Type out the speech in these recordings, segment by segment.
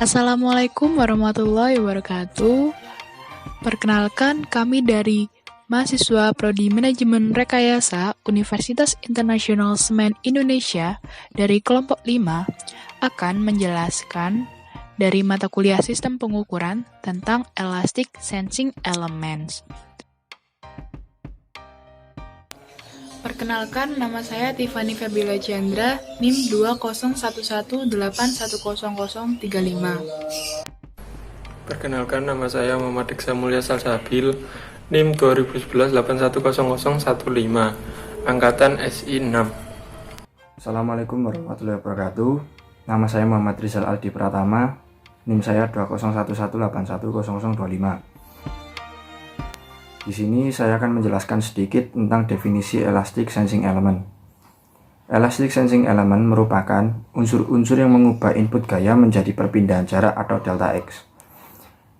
Assalamualaikum warahmatullahi wabarakatuh. Perkenalkan, kami dari mahasiswa Prodi Manajemen Rekayasa Universitas Internasional Semen Indonesia dari kelompok 5 akan menjelaskan dari mata kuliah Sistem Pengukuran tentang Elastic Sensing Elements. Perkenalkan, nama saya Tiffany Fabiola Chandra, NIM 20181810035. Perkenalkan, nama saya Muhammad Iksa Mulya Salsabil, NIM 2011810015, Angkatan SI 6. Assalamualaikum warahmatullahi wabarakatuh. Nama saya Muhammad Rizal Aldi Pratama, NIM saya 201181810025. Di sini saya akan menjelaskan sedikit tentang definisi Elastic Sensing Element. Elastic Sensing Element merupakan unsur-unsur yang mengubah input gaya menjadi perpindahan jarak atau delta X.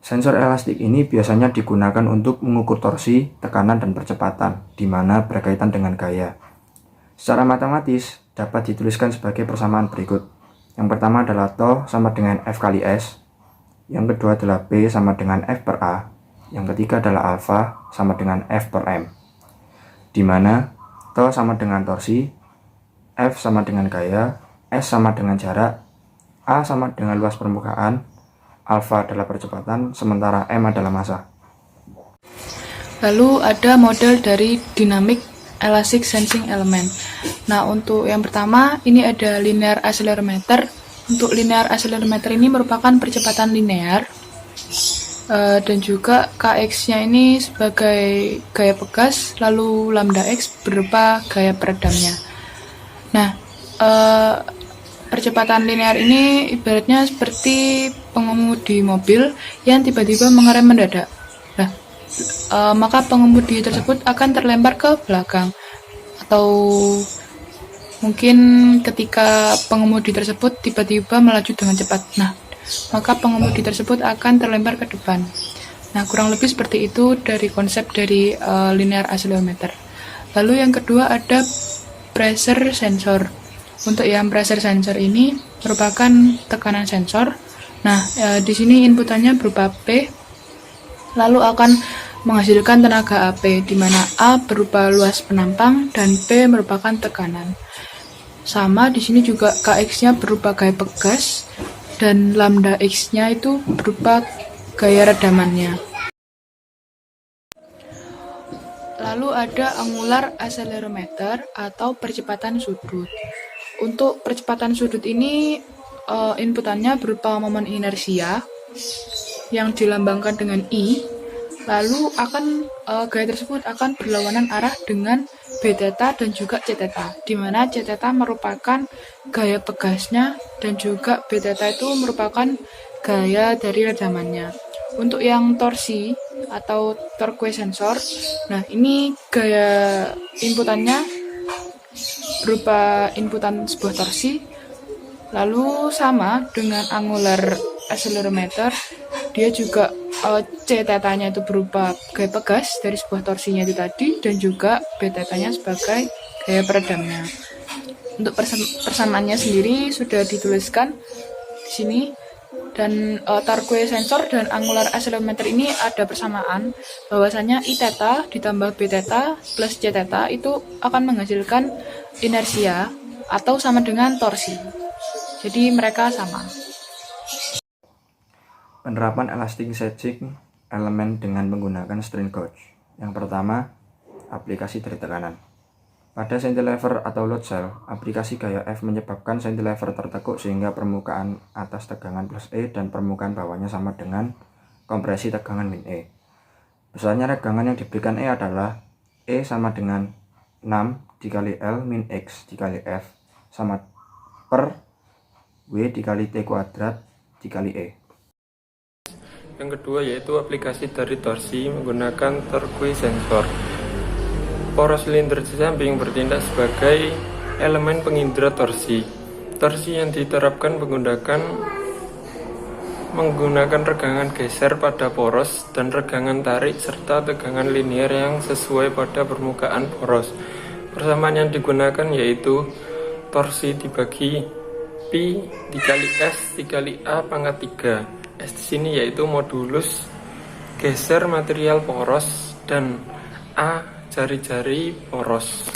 Sensor elastik ini biasanya digunakan untuk mengukur torsi, tekanan, dan percepatan, di mana berkaitan dengan gaya. Secara matematis, dapat dituliskan sebagai persamaan berikut. Yang pertama adalah TO sama dengan F kali S, yang kedua adalah P sama dengan F per A, yang ketiga adalah alfa sama dengan F per M, di mana TO sama dengan torsi, F sama dengan gaya, S sama dengan jarak, A sama dengan luas permukaan, alfa adalah percepatan, sementara M adalah massa. Lalu ada model dari Dynamic Elastic Sensing Element. Nah, untuk yang pertama ini ada linear accelerometer. Untuk linear accelerometer ini merupakan percepatan linear, dan juga Kx-nya ini sebagai gaya pegas, lalu lambda x berupa gaya peredamnya. Nah, percepatan linear ini ibaratnya seperti pengemudi mobil yang tiba-tiba mengerem mendadak. Nah, maka pengemudi tersebut akan terlempar ke belakang, atau mungkin ketika pengemudi tersebut tiba-tiba melaju dengan cepat. Nah, maka pengemudi tersebut akan terlempar ke depan. Nah, kurang lebih seperti itu dari konsep dari linear accelerometer. Lalu yang kedua ada pressure sensor. Untuk yang pressure sensor ini merupakan tekanan sensor. Nah, di sini inputannya berupa P, lalu akan menghasilkan tenaga AP, di mana A berupa luas penampang dan P merupakan tekanan. Sama di sini juga Kx-nya berupa gaya pegas dan lambda X-nya itu berupa gaya redamannya. Lalu ada angular accelerometer atau percepatan sudut. Untuk percepatan sudut ini inputannya berupa momen inersia yang dilambangkan dengan I, lalu gaya tersebut akan berlawanan arah dengan B theta dan juga C theta, di mana C theta merupakan gaya pegasnya dan juga B theta itu merupakan gaya dari redamannya. Untuk yang torsi atau torque sensor, nah ini gaya inputannya berupa inputan sebuah torsi, lalu sama dengan angular accelerometer, dia juga C theta-nya itu berupa gaya pegas dari sebuah torsinya itu tadi, dan juga B theta-nya sebagai gaya peredamnya. Untuk persamaannya sendiri sudah dituliskan di sini, dan torque sensor dan angular accelerometer ini ada persamaan bahwasanya I theta ditambah B theta plus C theta itu akan menghasilkan inersia atau sama dengan torsi. Jadi mereka sama. Penerapan elastic sensing elemen dengan menggunakan strain gauge. Yang pertama, aplikasi dari tekanan. Pada cantilever atau load cell, aplikasi gaya F menyebabkan cantilever tertekuk sehingga permukaan atas tegangan plus E dan permukaan bawahnya sama dengan kompresi tegangan min E. Besarnya regangan yang diberikan E adalah E sama dengan 6 dikali L min X dikali F sama per W dikali T kuadrat dikali E. Yang kedua yaitu aplikasi dari torsi menggunakan torque sensor. Poros silinder samping bertindak sebagai elemen pengindra torsi. Torsi yang diterapkan menggunakan regangan geser pada poros dan regangan tarik serta tegangan linear yang sesuai pada permukaan poros. Persamaan yang digunakan yaitu torsi dibagi P Pi dikali S dikali A pangkat 3. S di sini yaitu modulus geser material poros dan A jari-jari poros.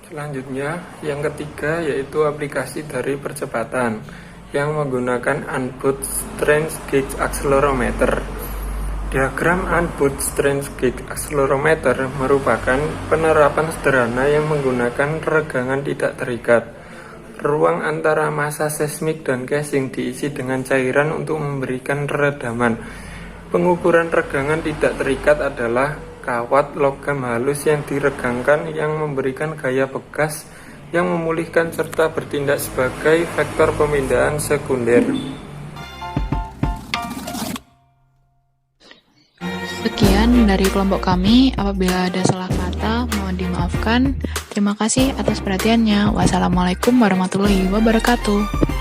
Selanjutnya, yang ketiga yaitu aplikasi dari percepatan yang menggunakan Unbound Strain Gauge Accelerometer. Diagram Unbound Strain Gauge Accelerometer merupakan penerapan sederhana yang menggunakan regangan tidak terikat. Ruang antara massa seismik dan casing diisi dengan cairan untuk memberikan redaman. Pengukuran regangan tidak terikat adalah kawat logam halus yang diregangkan yang memberikan gaya bekas yang memulihkan serta bertindak sebagai vektor pemindahan sekunder. Sekian dari kelompok kami. Apabila ada salah kata, mohon dimaafkan. Terima kasih atas perhatiannya. Wassalamualaikum warahmatullahi wabarakatuh.